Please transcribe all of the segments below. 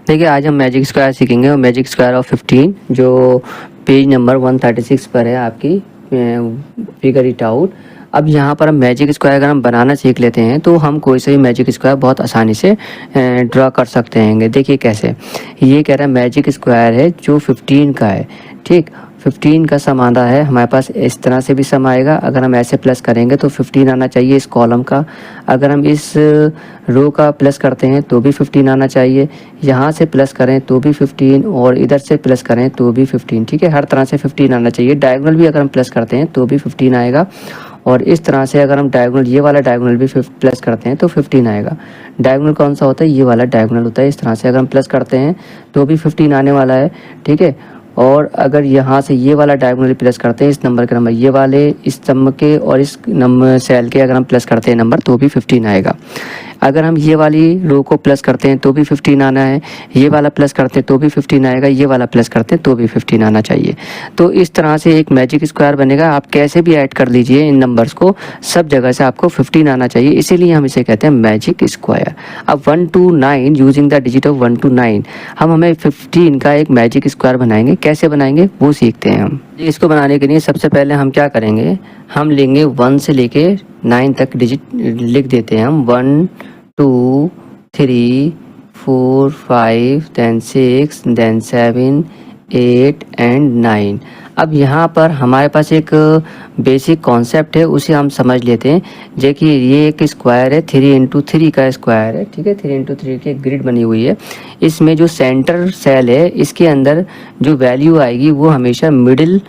देखिए आज हम मैजिक स्क्वायर सीखेंगे और मैजिक स्क्वायर ऑफ 15 जो पेज नंबर 136 पर है आपकी फिगर इट आउट। अब यहाँ पर हम मैजिक स्क्वायर अगर हम बनाना सीख लेते हैं तो हम कोई सा भी मैजिक स्क्वायर बहुत आसानी से ड्रा कर सकते हैं। देखिए कैसे, ये कह रहा है मैजिक स्क्वायर है जो 15 का है, ठीक। 15 का सम आता है हमारे पास, इस तरह से भी सम आएगा। अगर हम ऐसे प्लस करेंगे तो 15 आना चाहिए इस कॉलम का। अगर हम इस रो का प्लस करते हैं तो भी 15 आना चाहिए, यहाँ से प्लस करें तो भी 15 और इधर से प्लस करें तो भी 15, ठीक है। हर तरह से 15 आना चाहिए। डायगोनल भी अगर हम प्लस करते हैं तो भी 15 आएगा, और इस तरह से अगर हम डायगोनल, ये वाला डायगोनल भी प्लस करते हैं तो 15 आएगा। डायगोनल कौन सा होता है? ये वाला डायगोनल होता है। इस तरह से अगर हम प्लस करते हैं तो भी 15 आने वाला है, ठीक है। और अगर यहाँ से ये वाला डायगोनल प्लस करते हैं, इस नंबर के नंबर ये वाले, इस स्तंभ के और इस नंबर सेल के अगर हम प्लस करते हैं नंबर तो भी 15 आएगा। अगर हम ये वाली रो को प्लस करते हैं तो भी 15 आना है, ये वाला प्लस करते हैं तो भी 15 आएगा, ये वाला प्लस करते हैं तो भी 15 आना चाहिए। तो इस तरह से एक मैजिक स्क्वायर बनेगा। आप कैसे भी ऐड कर लीजिए इन नंबर्स को, सब जगह से आपको 15 आना चाहिए, इसीलिए हम इसे कहते हैं मैजिक स्क्वायर। अब 1 to 9 using the digit of 1 to 9 हमें 15 का एक मैजिक स्क्वायर बनाएंगे। कैसे बनाएंगे वो सीखते हैं हम। इसको बनाने के लिए सबसे पहले हम क्या करेंगे, हम लेंगे 1 से लेके 9 तक डिजिट लिख देते हैं हम। 1 2 3 4 5 then 6 then 7 8 and 9। अब यहाँ पर हमारे पास एक बेसिक कॉन्सेप्ट है, उसे हम समझ लेते हैं। देखिए ये एक स्क्वायर है, 3 into 3 का स्क्वायर है, ठीक है। 3 into 3 की एक ग्रिड बनी हुई है। इसमें जो सेंटर सेल है, इसके अंदर जो वैल्यू आएगी वो हमेशा मिडिल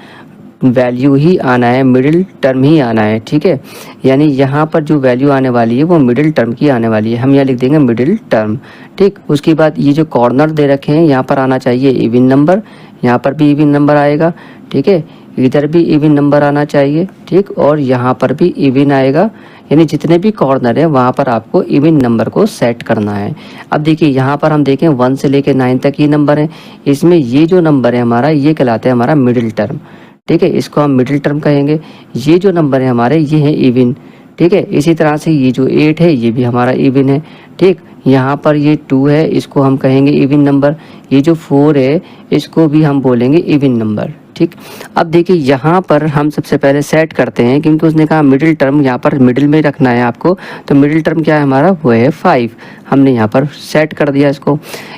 वैल्यू ही आना है, मिडिल टर्म ही आना है, ठीक है। यानी यहाँ पर जो वैल्यू आने वाली है वो मिडिल टर्म की आने वाली है। हम यहाँ लिख देंगे मिडिल टर्म, ठीक। उसके बाद ये जो कॉर्नर दे रखे हैं, यहाँ पर आना चाहिए इवन नंबर, यहाँ पर भी इवन नंबर आएगा, ठीक है। इधर भी इवन नंबर आना चाहिए, ठीक। और यहाँ पर भी इवन आएगा, यानी जितने भी कॉर्नर है वहाँ पर आपको इवन नंबर को सेट करना है। अब देखिए यहाँ पर हम देखें 1 से लेके 9 तक ये नंबर है। इसमें ये जो नंबर है हमारा, ये कहलाता है हमारा मिडिल टर्म, ठीक है। इसको हम मिडिल टर्म कहेंगे। ये जो नंबर है हमारे, ये है इवन, ठीक है। इसी तरह से ये जो 8 है ये भी हमारा इवन है, ठीक। यहाँ पर ये 2 है, इसको हम कहेंगे इवन नंबर। ये जो 4 है इसको भी हम बोलेंगे इवन नंबर, ठीक। अब देखिए यहाँ पर हम सबसे पहले सेट करते हैं, क्योंकि उसने कहा मिडिल टर्म यहाँ पर मिडिल में रखना है आपको। तो मिडिल टर्म क्या है हमारा, वो है 5। हमने यहाँ पर सेट कर दिया इसको,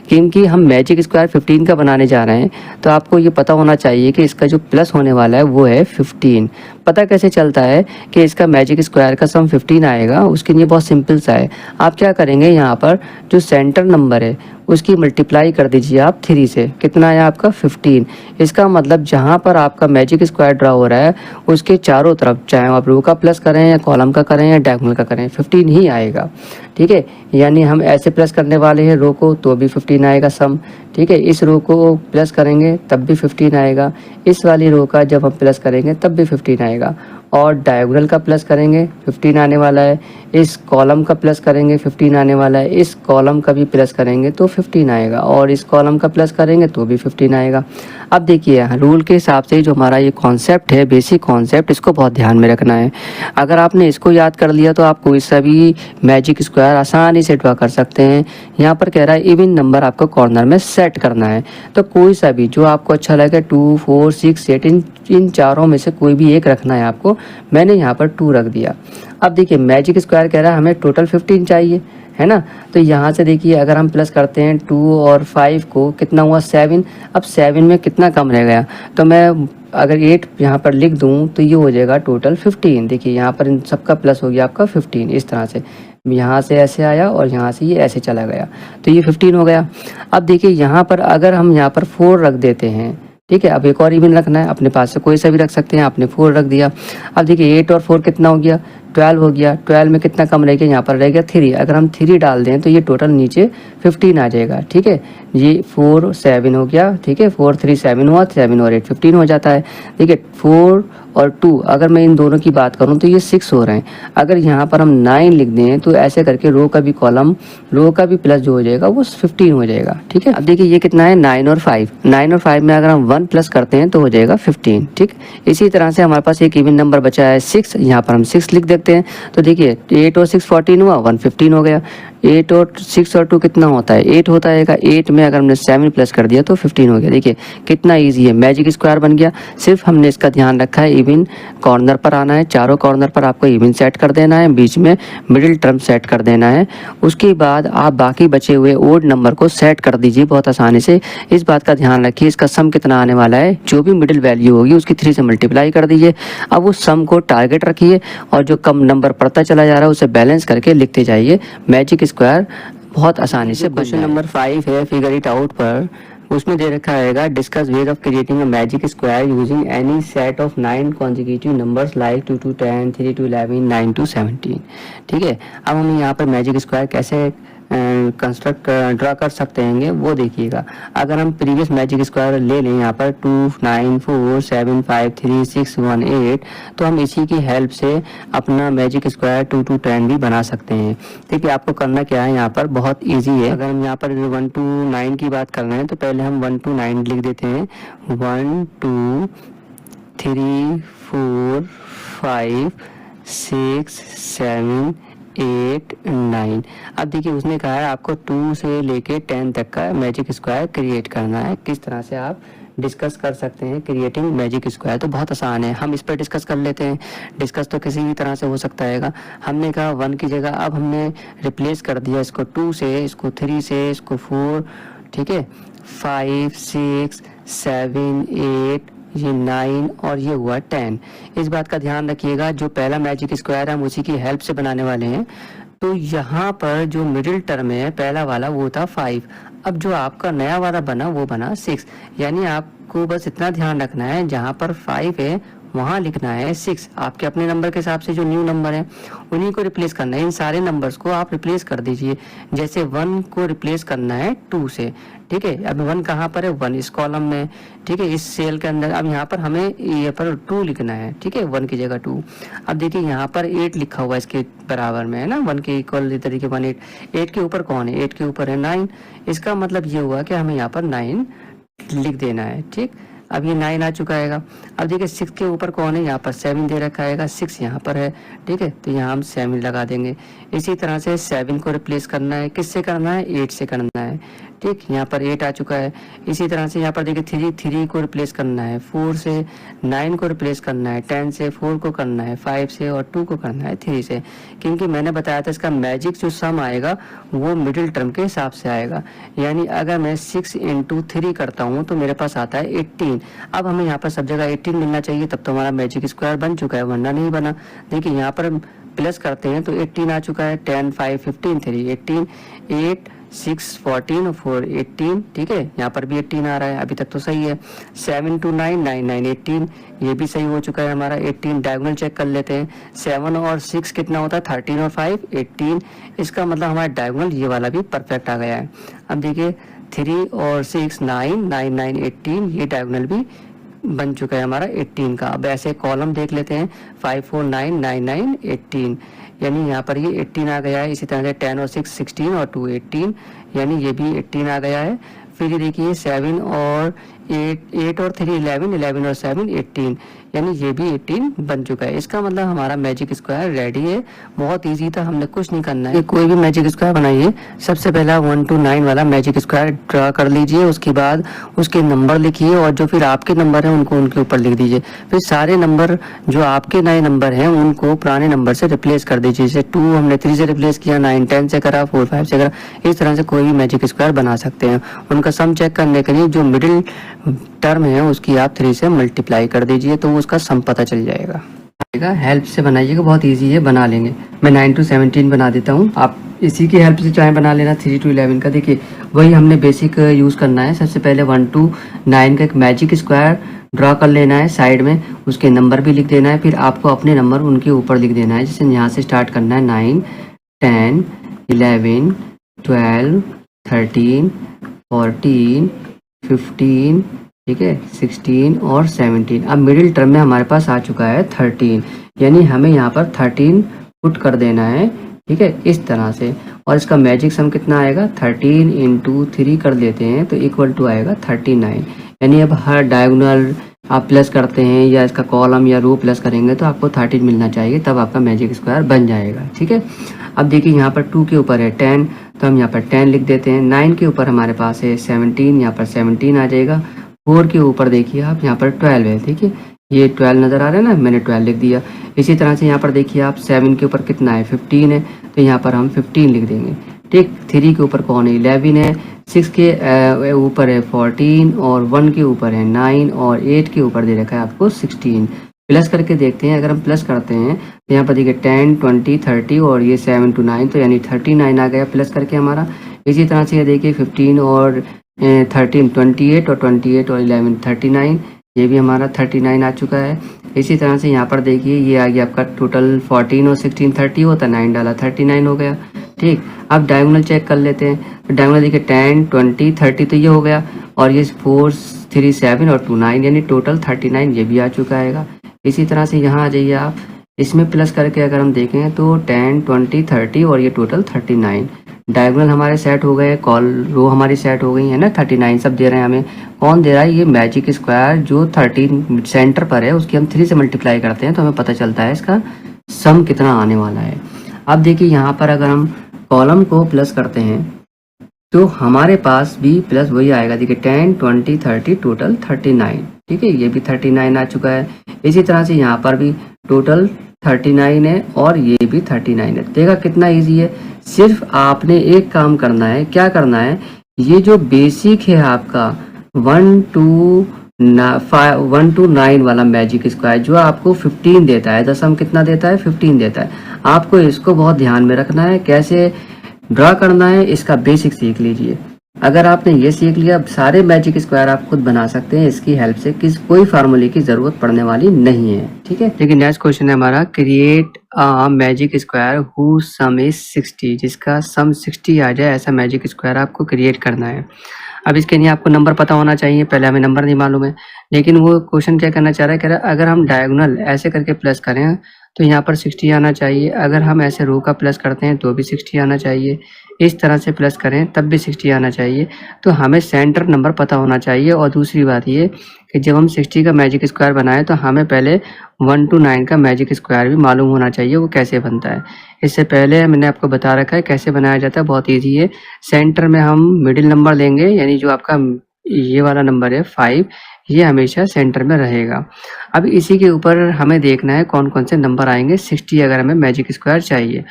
क्योंकि हम मैजिक स्क्वायर 15 का बनाने जा रहे हैं। तो आपको ये पता होना चाहिए कि इसका जो प्लस होने वाला है वो है 15। पता कैसे चलता है कि इसका मैजिक स्क्वायर का सम 15 आएगा? उसके लिए बहुत सिंपल सा है। आप क्या करेंगे, यहाँ पर जो सेंटर नंबर है उसकी मल्टीप्लाई कर दीजिए आप 3 से। कितना आया आपका? 15। इसका मतलब जहाँ पर आपका मैजिक स्क्वायर ड्रा हो रहा है उसके चारों तरफ, चाहे आप रो का प्लस करें या कॉलम का करें या डायगोनल का करें, 15 ही आएगा, ठीक है। यानी हम ऐसे प्लस करने वाले हैं रो को तो भी 15 आएगा सम, ठीक है। इस रो को प्लस करेंगे तब भी 15 आएगा, इस वाली रो का जब हम प्लस करेंगे तब भी 15 आएगा, और डायगोनल का प्लस करेंगे 15 आने वाला है। इस कॉलम का प्लस करेंगे 15 आने वाला है। इस कॉलम का भी प्लस करेंगे तो 15 आएगा, और इस कॉलम का प्लस करेंगे तो भी 15 आएगा। अब देखिए रूल के हिसाब से जो हमारा ये कॉन्सेप्ट है, बेसिक कॉन्सेप्ट, इसको बहुत ध्यान में रखना है। अगर आपने इसको याद कर लिया तो आप कोई सा भी मैजिक स्क्वायर आसानी से ड्रा कर सकते हैं। यहाँ पर कह रहा है इवन नंबर आपको कॉर्नर में सेट करना है, तो कोई सा भी जो आपको अच्छा लगे, 2 4 6 8, इन चारों में से कोई भी एक रखना है आपको। मैंने यहाँ पर 2 रख दिया। अब देखिए मैजिक स्क्वायर कह रहा है हमें टोटल 15 चाहिए, है ना। तो यहाँ से देखिए अगर हम प्लस करते हैं 2 और 5 को, कितना हुआ 7। अब 7 में कितना कम रह गया, तो मैं अगर 8 यहाँ पर लिख दूँ तो ये हो जाएगा टोटल 15। देखिए यहाँ पर इन सबका प्लस हो गया आपका 15। इस तरह से यहाँ से ऐसे आया और यहाँ से ये ऐसे चला गया, तो ये 15 हो गया। अब देखिए यहाँ पर अगर हम यहाँ पर 4 रख देते हैं, ठीक है। अब एक और इवन रखना है, अपने पास से कोई सा भी रख सकते हैं। आपने 4 रख दिया। अब देखिए 8 और 4 कितना हो गया, 12 हो गया। 12 में कितना कम रह गया, यहाँ पर रह गया 3। अगर हम 3 डाल दें तो ये टोटल नीचे 15 आ जाएगा, ठीक है। ये 4 7 हो गया, ठीक है। 4 3 7 हुआ, 7 और 8 15 हो जाता है। देखिए 4 और 2, अगर मैं इन दोनों की बात करूं तो ये 6 हो रहे हैं। अगर यहाँ पर हम 9 लिख दें तो ऐसे करके रो का भी कॉलम, रो का भी प्लस जो हो जाएगा वो 15 हो जाएगा, ठीक है। अब देखिए ये कितना है, 9 और 5। 9 और 5 में अगर हम 1 प्लस करते हैं तो हो जाएगा 15, ठीक। इसी तरह से हमारे पास एक इवन नंबर बचा है 6। यहाँ पर हम 6 लिख देते हैं। तो देखिए 8 और 6 14 हुआ, 1 15 हो गया। 8 और 6 और 2 कितना होता है, 8 होता है। 8 में अगर हमने 7 प्लस कर दिया तो 15 हो गया। देखिए कितना ईजी है, मैजिक स्क्वायर बन गया। सिर्फ हमने इसका ध्यान रखा है, इवन कॉर्नर पर आना है, चारों कॉर्नर पर आपको इवन सेट कर देना है, बीच में मिडिल टर्म सेट कर देना है। उसके बाद आप बाकी बचे हुए ओड नंबर को सेट कर दीजिए बहुत आसानी से। इस बात का ध्यान रखिए, इसका सम कितना आने वाला है, जो भी मिडिल वैल्यू होगी उसकी 3 से मल्टीप्लाई कर दीजिए। अब उस सम को टारगेट रखिए और जो कम नंबर पड़ता चला जा रहा है उसे बैलेंस करके लिखते जाइए। मैजिक स्क्वायर बहुत आसानी से। क्वेश्चन नंबर 5 है फिगर इट आउट पर, उसमें दे रखा है discuss ways of creating a magic square using any set of 9 consecutive numbers like 2 to 10, 3 to 11, 9 to 17। ठीक है, अब हम यहाँ पर मैजिक स्क्वायर कैसे कंस्ट्रक्ट ड्रा कर सकते हैं वो देखिएगा। अगर हम प्रीवियस मैजिक स्क्वायर ले लें यहाँ पर 2, 9, 4, 7, 5, 3, 6, 1, 8, तो हम इसी की हेल्प से अपना मैजिक स्क्वायर 2 to 10 भी बना सकते हैं। ठीक है, आपको करना क्या है, यहाँ पर बहुत इजी है। अगर हम यहाँ पर 1 to 9 की बात कर रहे हैं तो पहले हम 1 to 9 लिख देते हैं। 1, 2, 3, 4, 5, 6, 7, 8, 9। अब देखिए उसने कहा है आपको 2 से लेके 10 तक का मैजिक स्क्वायर क्रिएट करना है। किस तरह से आप डिस्कस कर सकते हैं क्रिएटिंग मैजिक स्क्वायर, तो बहुत आसान है, हम इस पर डिस्कस कर लेते हैं। डिस्कस तो किसी भी तरह से हो सकता है। हमने कहा 1 की जगह अब हमने रिप्लेस कर दिया इसको 2 से, इसको 3 से, इसको 4, ठीक है, 5, 6, 7, 8, ये 9 और ये हुआ 10। इस बात का ध्यान रखिएगा, जो पहला मैजिक स्क्वायर है हम उसी की हेल्प से बनाने वाले हैं। तो यहाँ पर जो मिडिल टर्म है पहला वाला वो था 5। अब जो आपका नया वाला बना वो बना 6, यानी आपको बस इतना ध्यान रखना है जहाँ पर 5 है वहाँ लिखना है 6। आपके अपने नंबर के हिसाब से जो न्यू नंबर है उन्हीं को रिप्लेस करना है। इन सारे नंबर्स को आप रिप्लेस कर दीजिए। जैसे 1 को रिप्लेस करना है 2 से, ठीक है। अब 1 कहाँ पर है, 1 इस कॉलम में, ठीक है, इस सेल के अंदर। अब यहाँ पर हमें ये पर 2 लिखना है, ठीक है, 1 की जगह 2। अब देखिए यहाँ पर 8 लिखा हुआ है इसके बराबर में, है ना, 1 के इक्वल तरीके 1 8 के ऊपर कौन है, 8 के ऊपर है 9। इसका मतलब ये हुआ कि हमें यहाँ पर 9 लिख देना है, ठीक। अब ये 9 आ चुका है। अब देखिए 6 के ऊपर कौन है, यहाँ पर 7 दे रखा है, 6 यहाँ पर है, ठीक है, तो यहाँ हम 7 लगा देंगे। इसी तरह से 7 को रिप्लेस करना है, किससे करना है, 8 से करना है, ठीक, यहाँ पर 8 आ चुका है। इसी तरह से यहाँ पर देखिए 3 को रिप्लेस करना है, 4 से 9 को रिप्लेस करना है, 10 से 4 को करना है, 5 से और 2 को करना है 3 से। क्योंकि मैंने बताया था इसका मैजिक जो सम आएगा वो मिडिल टर्म के हिसाब से आएगा। यानी अगर मैं 6 × 3 करता हूँ तो मेरे पास आता है 18। अब हमें यहाँ पर सब जगह 18 मिलना चाहिए, तब तो हमारा मैजिक स्क्वायर बन चुका है, वरना नहीं बना। देखिए यहाँ पर प्लस करते हैं तो 18 आ चुका है, 10, 5, 15, 3, 18, 8, 6, 14 और 4, 18, ठीक है, यहाँ पर भी 18 आ रहा है, अभी तक तो सही है। 7 to 9, 9, 9, 18, ये भी सही हो चुका है हमारा। 18 डायगोनल चेक कर लेते हैं, 7 और 6 कितना होता है, 13 और 5, 18। इसका मतलब हमारा डायगोनल ये वाला भी परफेक्ट आ गया है। अब देखिए 3 और 6, 9, 9, 9, 18, ये डायगोनल भी बन चुका है हमारा 18 का। अब ऐसे कॉलम देख लेते हैं, 5, 4, 9, 9, 9, 18, यानी यहाँ पर ये 18 आ गया है। इसी तरह से 10 और 6, 16 और 2, 18, यानी ये भी 18 आ गया है। फिर ये देखिए 7 और 8 और 3, 11, 11 और 7, 18, यानी ये भी 18 बन चुका है। इसका मतलब हमारा मैजिक स्क्वायर रेडी है। बहुत इजी था, हमने कुछ नहीं करना है। कोई भी मैजिक स्क्वायर बनाइए, सबसे पहला 1 to 9 वाला मैजिक स्क्वायर ड्रा कर लीजिए, उसके बाद उसके नंबर लिखिए और जो फिर आपके नंबर हैं उनको उनके ऊपर लिख दीजिए। फिर सारे नंबर जो आपके नए नंबर हैं उनको पुराने नंबर से रिप्लेस कर दीजिए। जैसे 2 हमने 3 से रिप्लेस किया, 9 10 से करा, 4 5 से करा। इस तरह से कोई भी मैजिक स्क्वायर बना सकते हैं। उनका सम चेक करने के लिए जो मिडिल टर्म है उसकी आप 3 से मल्टीप्लाई कर दीजिए तो उसका सम पता चल जाएगा। हेल्प से बनाइएगा, बहुत इजी है, बना लेंगे। मैं 9 to 17 बना देता हूँ, आप इसी की हेल्प से चाहे बना लेना 3 to 11 का। देखिए वही हमने बेसिक यूज़ करना है। सबसे पहले 1 to 9 का एक मैजिक स्क्वायर ड्रा कर लेना है, साइड में उसके नंबर भी लिख देना है। फिर आपको अपने नंबर उनके ऊपर लिख देना है। जैसे यहाँ से स्टार्ट करना है 9, 10, 11, 12, 13, 14, 15, ठीक है, 16 और 17। अब मिडिल टर्म में हमारे पास आ चुका है 13, यानी हमें यहाँ पर 13 पुट कर देना है, ठीक है, इस तरह से। और इसका मैजिक सम कितना आएगा, 13 × 3 कर देते हैं तो इक्वल टू आएगा 39। यानी अब हर डायगोनल आप प्लस करते हैं या इसका कॉलम या रो प्लस करेंगे तो आपको 13 मिलना चाहिए, तब आपका मैजिक स्क्वायर बन जाएगा, ठीक है। अब देखिए यहाँ पर 2 के ऊपर है 10, तो हम यहाँ पर 10 लिख देते हैं। 9 के ऊपर हमारे पास है 17, यहाँ पर 17 आ जाएगा। 4 के ऊपर देखिए आप यहाँ पर 12 है, ठीक है, ये 12 नज़र आ रहा है ना, मैंने 12 लिख दिया। इसी तरह से यहाँ पर देखिए आप 7 के ऊपर कितना है 15 है, तो यहाँ पर हम 15 लिख देंगे, ठीक। 3 के ऊपर कौन है 11 है, 6 के ऊपर है 14 और 1 के ऊपर है 9 और 8 के ऊपर दे रखा है आपको 16। प्लस करके देखते हैं, अगर हम प्लस करते हैं तो यहाँ पर देखिए 10, 20, 30 और ये 7 to 9, तो यानी 39 आ गया प्लस करके हमारा। इसी तरह से ये देखिए 15 और 13 28 और 28 और 11 39, ये भी हमारा 39 आ चुका है। इसी तरह से यहाँ पर देखिए ये आ गया आपका टोटल 14 और 16 30 होता, 9 डाला 39 हो गया, ठीक। अब डायगोनल चेक कर लेते हैं, तो डायगोनल देखिए 10, 20, 30 तो ये हो गया, और ये 4, 3, 7 और 2 9, यानी टोटल 39 ये भी आ चुका है। इसी तरह से यहाँ आ जाइए आप, इसमें प्लस करके अगर हम देखें तो 10, 20, 30 और ये टोटल 39 डायगोनल हमारे सेट हो गए, कॉल रो हमारी सेट हो गई है ना। 39 सब दे रहे हैं हमें, कौन दे रहा है, ये मैजिक स्क्वायर जो 13 सेंटर पर है उसकी हम 3 से मल्टीप्लाई करते हैं तो हमें पता चलता है इसका सम कितना आने वाला है। अब देखिए यहाँ पर अगर हम कॉलम को प्लस करते हैं तो हमारे पास भी प्लस वही आएगा, देखिए 10, 20, 30 टोटल 39, ठीक है, ये भी 39 आ चुका है। इसी तरह से यहाँ पर भी टोटल 39 है और ये भी 39 है। देखा कितना इजी है, सिर्फ आपने एक काम करना है, क्या करना है, ये जो बेसिक है आपका 1 to 9 वाला मैजिक स्क्वायर जो आपको 15 देता है, दसम कितना देता है 15 देता है, आपको इसको बहुत ध्यान में रखना है। कैसे ड्रा करना है इसका बेसिक सीख लीजिए। अगर आपने ये सीख लिया, सारे मैजिक स्क्वायर आप खुद बना सकते हैं इसकी हेल्प से, कोई फार्मूले की जरूरत पड़ने वाली नहीं है, ठीक है। लेकिन नेक्स्ट क्वेश्चन है हमारा, create a magic square who some is 60, जिसका सम 60 आ जाए ऐसा मैजिक स्क्वायर आपको क्रिएट करना है। अब इसके लिए आपको नंबर पता होना चाहिए, पहले हमें नंबर नहीं मालूम है, लेकिन वो क्वेश्चन क्या करना चाह रहा है, कह रहा है अगर हम डायगोनल ऐसे करके प्लस करें तो यहाँ पर 60 आना चाहिए, अगर हम ऐसे रो का प्लस करते हैं तो भी 60 आना चाहिए, इस तरह से प्लस करें तब भी 60 आना चाहिए। तो हमें सेंटर नंबर पता होना चाहिए। और दूसरी बात ये कि जब हम 60 का मैजिक स्क्वायर बनाएं तो हमें पहले 1 to 9 का मैजिक स्क्वायर भी मालूम होना चाहिए वो कैसे बनता है। इससे पहले मैंने आपको बता रखा है कैसे बनाया जाता है, बहुत ईजी है। सेंटर में हम मिडिल नंबर लेंगे, यानी जो आपका ये वाला नंबर है 5, ये हमेशा सेंटर में रहेगा। अब इसी के ऊपर हमें देखना है कौन कौन से नंबर आएंगे 60 अगर हमें मैजिक स्क्वायर चाहिए।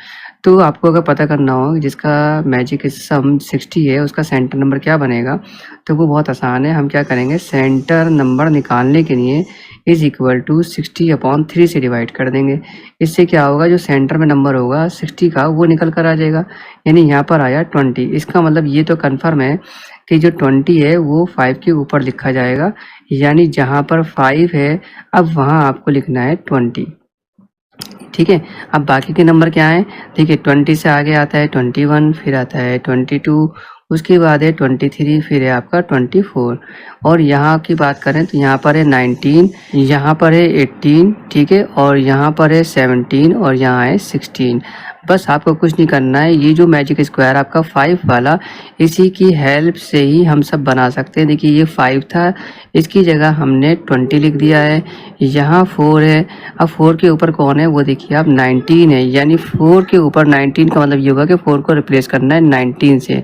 तो आपको अगर पता करना हो जिसका मैजिक सम 60 है उसका सेंटर नंबर क्या बनेगा, तो वो बहुत आसान है। हम क्या करेंगे, सेंटर नंबर निकालने के लिए इज इक्वल टू 60/3 से डिवाइड कर देंगे। इससे क्या होगा, जो सेंटर में नंबर होगा 60 का वो निकल कर आ जाएगा, यानी यहाँ पर आया 20। इसका मतलब ये तो कन्फर्म है कि जो 20 है वो 5 के ऊपर लिखा जाएगा, यानी जहाँ पर 5 है अब वहाँ आपको लिखना है 20, ठीक है। अब बाकी के नंबर क्या हैं, देखिए 20 से आगे आता है 21, फिर आता है 22, उसके बाद है 23, फिर है आपका 24। और यहाँ की बात करें तो यहाँ पर है 19, यहाँ पर है 18, ठीक है, और यहाँ पर है 17 और यहाँ है 16। बस आपको कुछ नहीं करना है, ये जो मैजिक स्क्वायर आपका 5 वाला, इसी की हेल्प से ही हम सब बना सकते हैं। देखिए ये 5 था, इसकी जगह हमने 20 लिख दिया है, यहाँ 4 है, अब 4 के ऊपर कौन है वो देखिए आप 19 है, यानी 4 के ऊपर 19 का मतलब ये होगा कि 4 को रिप्लेस करना है 19 से,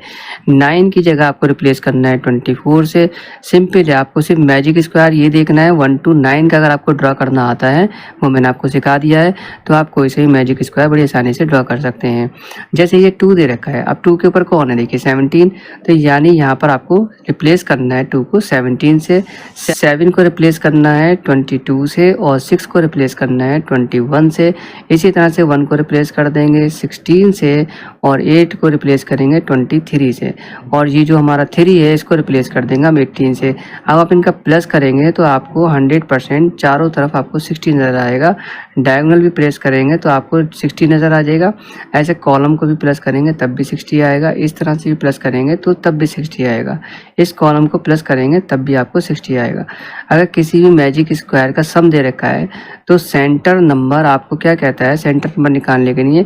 9 की जगह आपको रिप्लेस करना है 24 से। सिंपल है, आपको सिर्फ मैजिक स्क्वायर ये देखना है 1 to 9 का अगर आपको ड्रा करना आता है वो मैंने आपको सिखा दिया है, तो आप कोई से भी मैजिक स्क्वायर बड़ी आसानी से ड्रा कर सकते हैं। जैसे ये 2 दे रखा है, अब 2 के ऊपर कौन है देखिए 17, तो यानी यहाँ पर आपको रिप्लेस करना है 2 को 17 से, 7 को रिप्लेस करना है 22 से, और 6 को रिप्लेस करना है 21 से। इसी तरह से 1 को रिप्लेस कर देंगे 16 से, और 8 को रिप्लेस करेंगे 23 से, और ये जो हमारा 3 है इसको रिप्लेस कर देंगे हम 18 से। अब आप इनका प्लस करेंगे तो आपको 100% चारों तरफ आपको 60 नज़र आएगा। डायगोनल भी प्रेस करेंगे तो आपको 60 नज़र आ जाएगा, ऐसे कॉलम को भी प्लस करेंगे तब भी 60 आएगा, इस तरह से भी प्लस करेंगे तो तब भी 60 आएगा, इस कॉलम को प्लस करेंगे तब भी आपको 60 आएगा। अगर किसी भी मैजिक स्क्वायर का सम दे रखा है तो सेंटर नंबर आपको क्या कहता है, सेंटर नंबर निकालने के लिए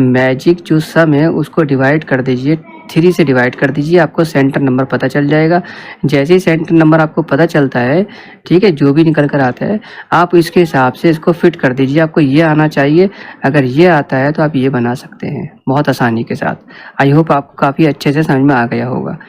मैजिक जो सम है उसको डिवाइड कर दीजिए 3 से डिवाइड कर दीजिए, आपको सेंटर नंबर पता चल जाएगा। जैसे ही सेंटर नंबर आपको पता चलता है, ठीक है, जो भी निकल कर आता है आप इसके हिसाब से इसको फिट कर दीजिए। आपको ये आना चाहिए, अगर ये आता है तो आप ये बना सकते हैं बहुत आसानी के साथ। आई होप आपको काफ़ी अच्छे से समझ में आ गया होगा।